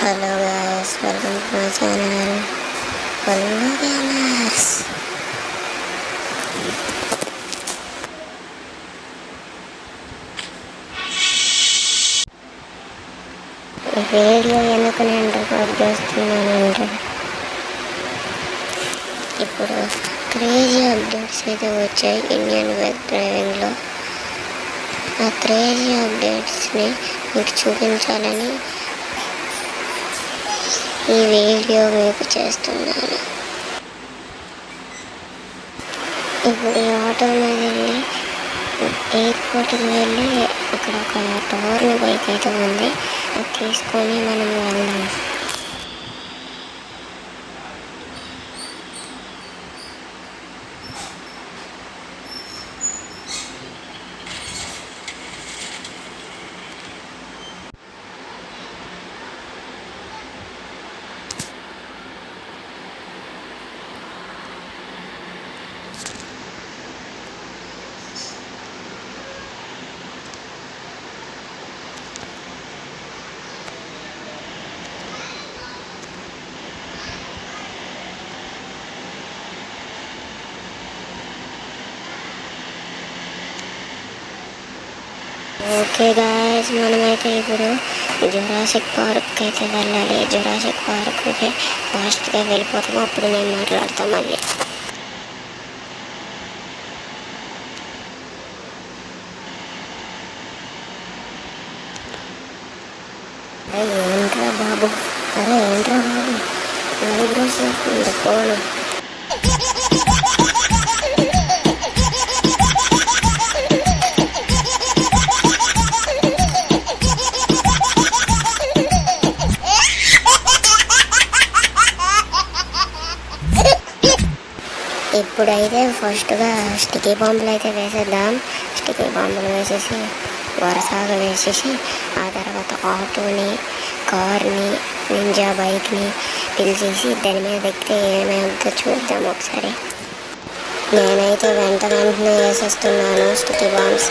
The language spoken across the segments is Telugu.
Hello guys, welcome to my channel పల్లు గేమర్స్. ఈ వీడియో ఎందుకు నేను రికార్డ్ చేస్తున్నానంటే, ఇప్పుడు క్రేజీ అప్డేట్స్ అయితే వచ్చాయి ఇండియన్ బైక్ డ్రైవింగ్లో. ఆ క్రేజీ అప్డేట్స్ని మీకు చూపించాలని ఈ వీడియో మీకు చేస్తున్నాను. ఇప్పుడు ఈ ఆటో మీద వెళ్ళి ఎయిర్పోర్ట్కి వెళ్ళి అక్కడ ఒక టవర్ని బైక్ అయితే ఉంది, అది తీసుకొని మనం వెళ్దాం. ఓకే గాయస్, మనమైతే ఇప్పుడు జురాసిక్ పార్క్ అయితే వెళ్ళాలి. జురాసిక్ పార్క్కి ఫాస్ట్గా వెళ్ళిపోతాము, అప్పుడు నేను మాట్లాడతాను మళ్ళీ. ఏంట్రా బాబు, ఏంట్రా బాబు, వైబ్రేషన్ అవుతుంది ఫోను. ఇప్పుడైతే ఫస్ట్గా స్టిక్కీ బాంబులు అయితే వేసేద్దాం. స్టిక్కీ బాంబులు వేసేసి వరుసగా వేసేసి ఆ తర్వాత ఆటోని, కార్ని, నింజా బైక్ని పిలిచేసి దాని మీద ఎక్కితే ఏమైందో చూద్దాం ఒకసారి. నేనైతే వెంటనే వేసేస్తున్నాను స్టిక్కీ బాంబ్స్.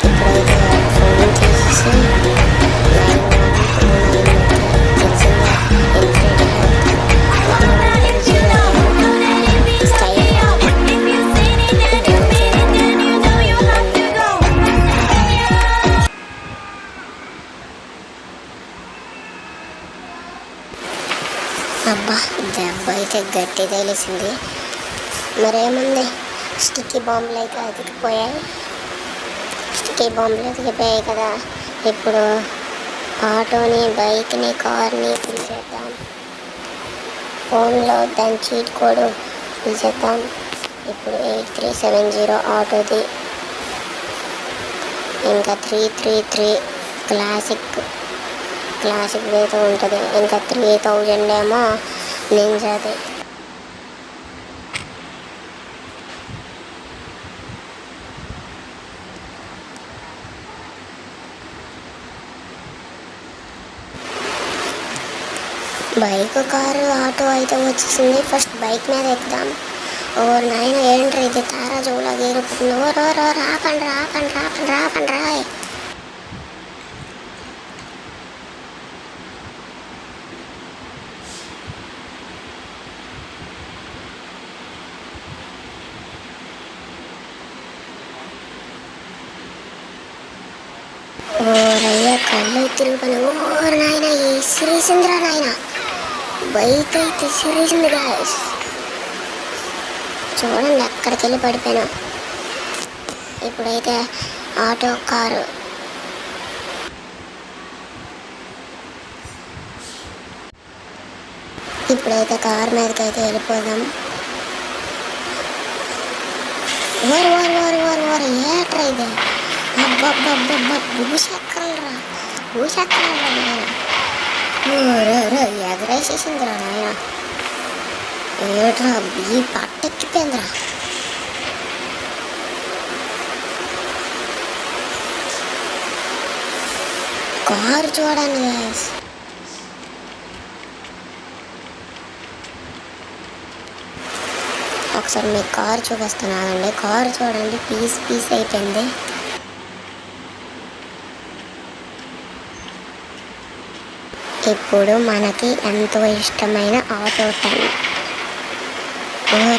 ఇప్పుడైతే ఫోన్ తీసేసి అబ్బా, దెబ్బ అయితే గట్టి తగిలేసింది. మరేముంది, స్టిక్కీ బాంబులు అయితే అతికిపోయాయి. స్టిక్కీ బాంబులు అతికిపోయాయి కదా, ఇప్పుడు ఆటోని, బైక్ని, కార్ని పిలిచేద్దాం. ఫోన్లో దాని చీట్ కోడ్ పిలిచేద్దాం. ఇప్పుడు 8370 ఆటోది, ఇంకా 333 క్లాసిక్ అయితే ఉంటుంది, ఇంకా 3000 ఏమో నింజాది. బైక్, కారు, ఆటో అయితే వచ్చేసింది. ఫస్ట్ బైక్ మీద ఎక్కుదాం. ఓ నాయన, ఏంట్రా ఇది తారా జోలా గేరుతుంది. రాకండి రాయ్. ఓరయ్య, కళ్ళు తిరుగుని. ఓ నాయన, ఈ సిరీసిందిరా నాయన, బైక్ అయితే సిరీసింది గాయస్. చూడండి ఎక్కడికి వెళ్ళి పడిపోయినా. ఇప్పుడైతే ఆటో, కారు. ఇప్పుడైతే కారు మీదకి అయితే వెళ్ళిపోదాం. ఓరు ఏట్రా ఇది, అబ్బబ్బబ్బబ్బ, భూచక్రాలరా నాయన. ఎగరేసేసిందిరా నాయన. ఏట్రా ఈ పట్టెక్కిపోయిందిరా. కారు చూడండి గాయస్. ఒకసారి మీకు కారు చూపిస్తాను ఆగండి. కారు చూడండి, పీస్ అయిపోయింది. ఇప్పుడు మనకి ఎంతో ఇష్టమైన ఆటో టైం.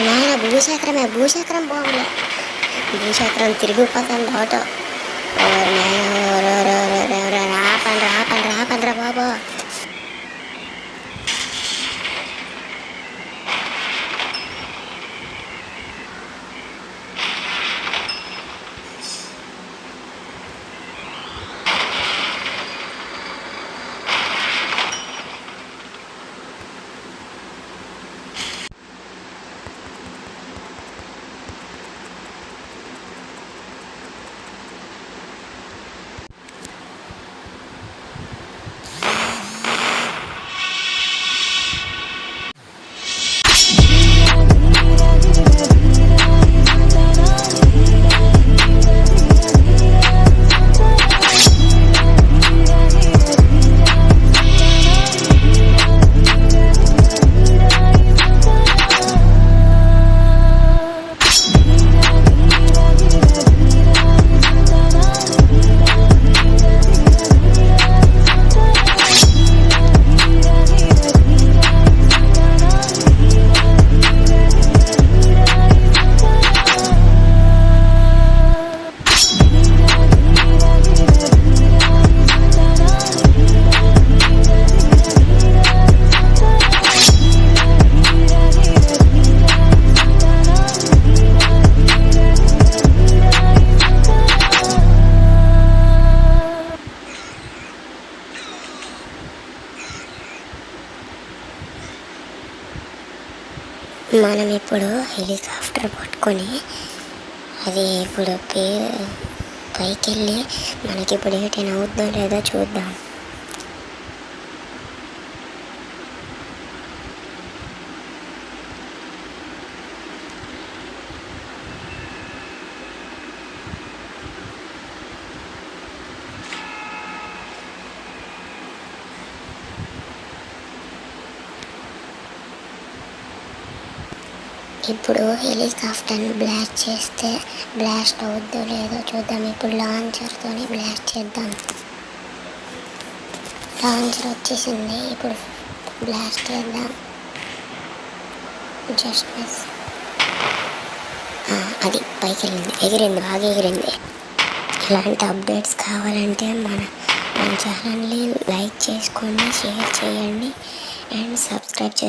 నాయన భూచక్రం బాగుంది. భూచక్రం తిరిగిపోతుంది ఆటో. రాపండ్రా బాబు. మనం ఇప్పుడు హెలికాప్టర్ పట్టుకొని అది ఇప్పుడు పైకి వెళ్ళి మనకి ఇప్పుడు ఏటైనా అవుద్దో లేదో చూద్దాం. ఇప్పుడు హెలికాప్టర్ని బ్లాస్ట్ అవుద్దో లేదో చూద్దాం. ఇప్పుడు లాంచర్తో బ్లాస్ట్ చేద్దాం. లాంచర్ వచ్చేసింది. ఇప్పుడు బ్లాస్ట్ చేద్దాం. Just miss. అది పైకి వెళ్ళింది, బాగా ఎగిరింది. ఇలాంటి అప్డేట్స్ కావాలంటే మన ఛానల్ని లైక్ చేసుకోండి, షేర్ చేయండి అండ్ సబ్స్క్రైబ్ చేసుకోండి.